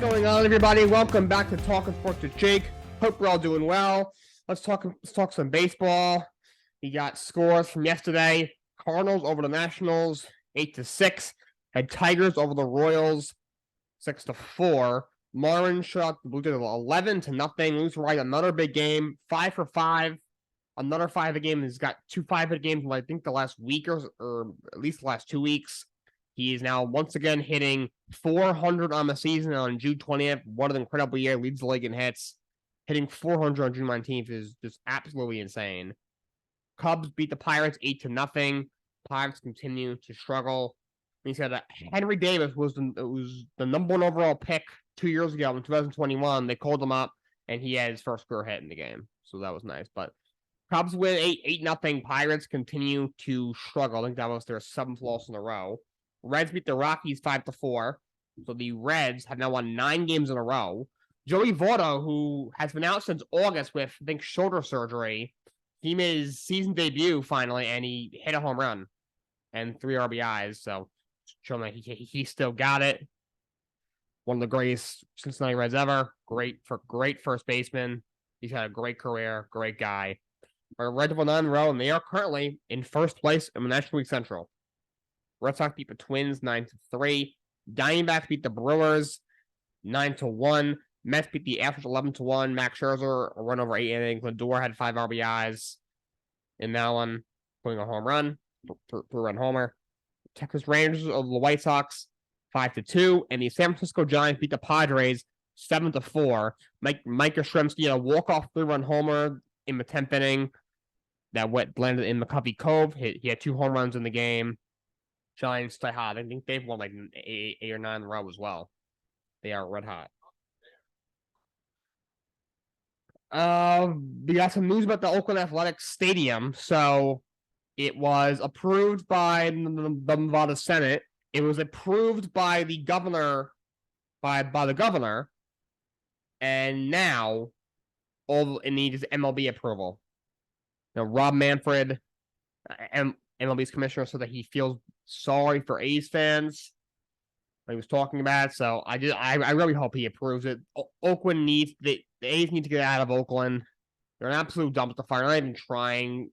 going on, everybody? Welcome back to Talkin' Sports with Jake. Hope we're all doing well. Let's talk some baseball. We got scores from yesterday. Cardinals over the Nationals, 8-6. Had Tigers over the Royals, 6-4. Marlins shot the Blue Jays 11-0. Lose right, another big game. 5 for 5. Another 5-hit game. He's got 2 5-hit games in, I think, the last week or at least the last 2 weeks. He is now once again hitting 400 on the season on June 20th. What an incredible year. Leads the league in hits. Hitting 400 on June 19th is just absolutely insane. Cubs beat the Pirates 8-0. Pirates continue to struggle. He said that Henry Davis was the number 1 overall pick 2 years ago in 2021. They called him up, and he had his first career hit in the game. So that was nice. But Cubs win 8-0. Pirates continue to struggle. I think that was their 7th loss in a row. Reds beat the Rockies 5-4. So the Reds have now won 9 games in a row. Joey Votto, who has been out since August with, I think, shoulder surgery, he made his season debut finally, and he hit a home run and 3 RBIs. So showing that he still got it. One of the greatest Cincinnati Reds ever. Great first baseman. He's had a great career. Great guy. Our Reds won 9 in a row, and they are currently in first place in the National League Central. Red Sox beat the Twins 9-3. Diamondbacks beat the Brewers 9-1. Mets beat the Astros 11-1. Max Scherzer a run over 8 innings. Lindor had 5 RBIs in that one, putting a home run, 3-run homer. Texas Rangers of the White Sox 5-2, and the San Francisco Giants beat the Padres 7-4. Mike Yastrzemski had a walk-off 3-run homer in the 10th inning that landed in McCovey Cove. He had 2 home runs in the game. Giants stay hot. I think they've won like 8 or 9 in a row as well. They are red hot. We got some news about the Oakland Athletics Stadium. So it was approved by the Nevada Senate. It was approved by the governor, by the governor, and now all it needs is MLB approval. Now, Rob Manfred, MLB's commissioner, said that he feels sorry for A's fans. He was talking about it, so I really hope he approves it. Oakland the A's need to get out of Oakland. They're an absolute dumpster fire. They're not even trying.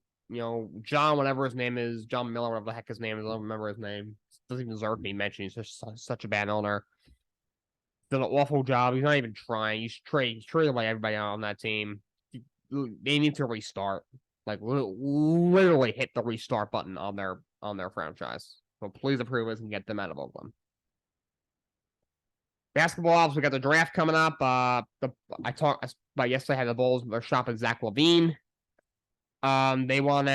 John, whatever his name is, John Miller, whatever the heck his name is, I don't remember his name. Doesn't even deserve to be mentioned. He's such a bad owner. Did an awful job. He's not even trying. He's traded like everybody on that team. They need to restart. Like literally hit the restart button on their franchise. So please approve it and get them out of Oakland. Basketball, we got the draft coming up. I talked about yesterday. Had the Bulls are shopping Zach LaVine. They want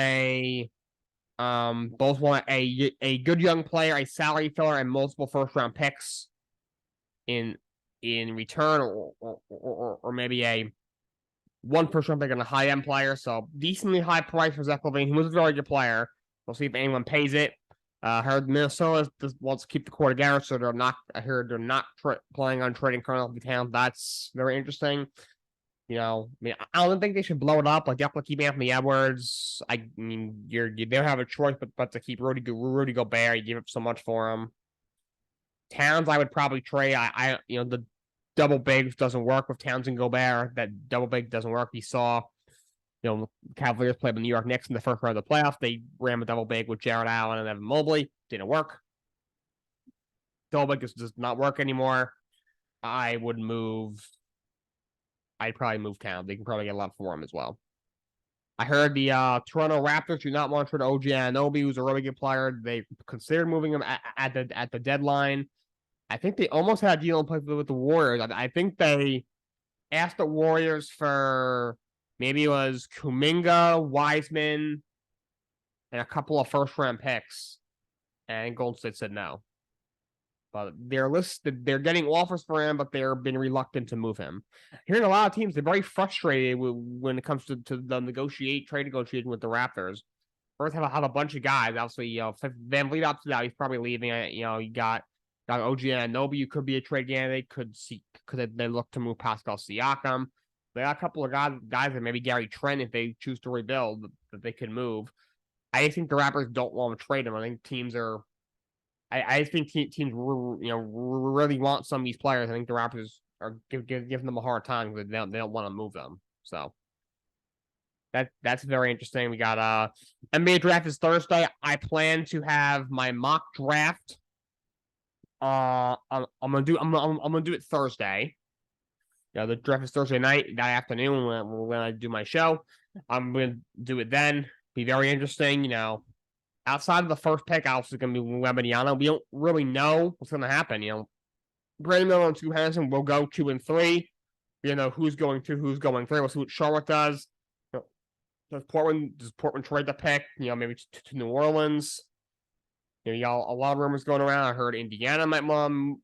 both want a good young player, a salary filler, and multiple first-round picks in return, or maybe one first-round pick and a high-end player. So decently high price for Zach LaVine. He was a very good player. We'll see if anyone pays it. I heard Minnesota wants to keep the core together, so I heard they're not planning on trading Colonel Town. That's very interesting. I don't think they should blow it up. Like, definitely keep Anthony Edwards. I mean, you don't have a choice but to keep Rudy Gobert. You give up so much for him. Towns, I would probably trade. The double big doesn't work with Towns and Gobert. That double big doesn't work. We saw, Cavaliers play with the New York Knicks in the first round of the playoffs. They ran a double big with Jared Allen and Evan Mobley. Didn't work. Double big does not work anymore. I'd probably move Towns. They can probably get a lot for him as well. I heard the Toronto Raptors do not want to trade OG Anunoby, who's a really good player. They considered moving him at the deadline. I think they almost had a deal in place with the Warriors. I think they asked the Warriors for maybe it was Kuminga, Wiseman, and a couple of first-round picks. And Golden State said no. But they're getting offers for him, but they're been reluctant to move him. Hearing a lot of teams, they're very frustrated when it comes to the trade negotiation with the Raptors. First, have a bunch of guys. Obviously, Van Vliet opted out. He's probably leaving. You got OG Anunoby. You could be a trade candidate. Could they look to move Pascal Siakam? They got a couple of guys that maybe Gary Trent, if they choose to rebuild, that they could move. I think the Raptors don't want to trade him. I think teams are. I think teams really want some of these players. I think the Raptors or giving them a hard time because they don't want to move them. So that's very interesting. We got NBA draft is Thursday. I plan to have my mock draft. I'm gonna do it Thursday. Yeah, the draft is Thursday night, that afternoon when I do my show. I'm gonna do it then. Be very interesting. Outside of the first pick, obviously gonna be Wembanyama. We don't really know what's gonna happen. Brandon Miller and Scoot Henderson will go 2 and 3. Who's going 2, who's going 3. We'll see what Charlotte does. Does Portland trade the pick? Maybe to New Orleans. You got a lot of rumors going around. I heard Indiana might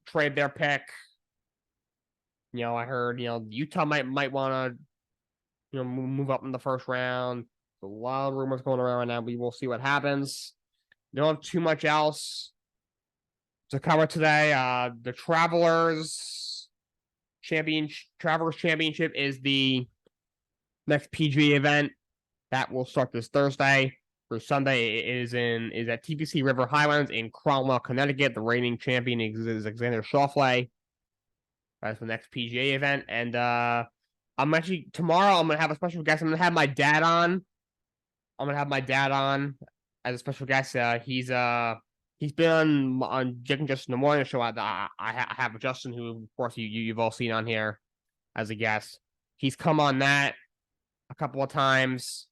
trade their pick. I heard Utah might want to move up in the first round. A lot of rumors going around right now. We will see what happens. Don't have too much else to cover today. The Travelers Championship is the next PGA event that will start this Thursday. For Sunday, it is at TPC River Highlands in Cromwell, Connecticut. The reigning champion is Alexander Schauffele. That's the next PGA event. And tomorrow I'm gonna have a special guest. I'm gonna have my dad on. As a special guest. He's been on Jake and Justin in the Morning Show. I have Justin, who of course you've all seen on here as a guest. He's come on that a couple of times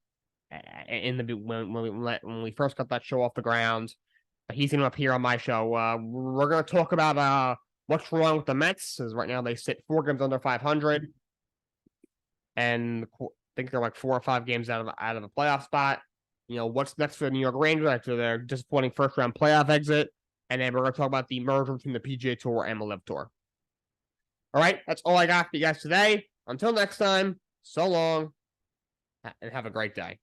when we first got that show off the ground. He's gonna appear on my show. We're gonna talk about what's wrong with the Mets, because right now they sit 4 games under 500, and I think they're like 4 or 5 games out of a playoff spot. What's next for the New York Rangers after their disappointing first round playoff exit, and then we're gonna talk about the merger between the PGA Tour and the LIV Tour. All right, that's all I got for you guys today. Until next time, so long, and have a great day.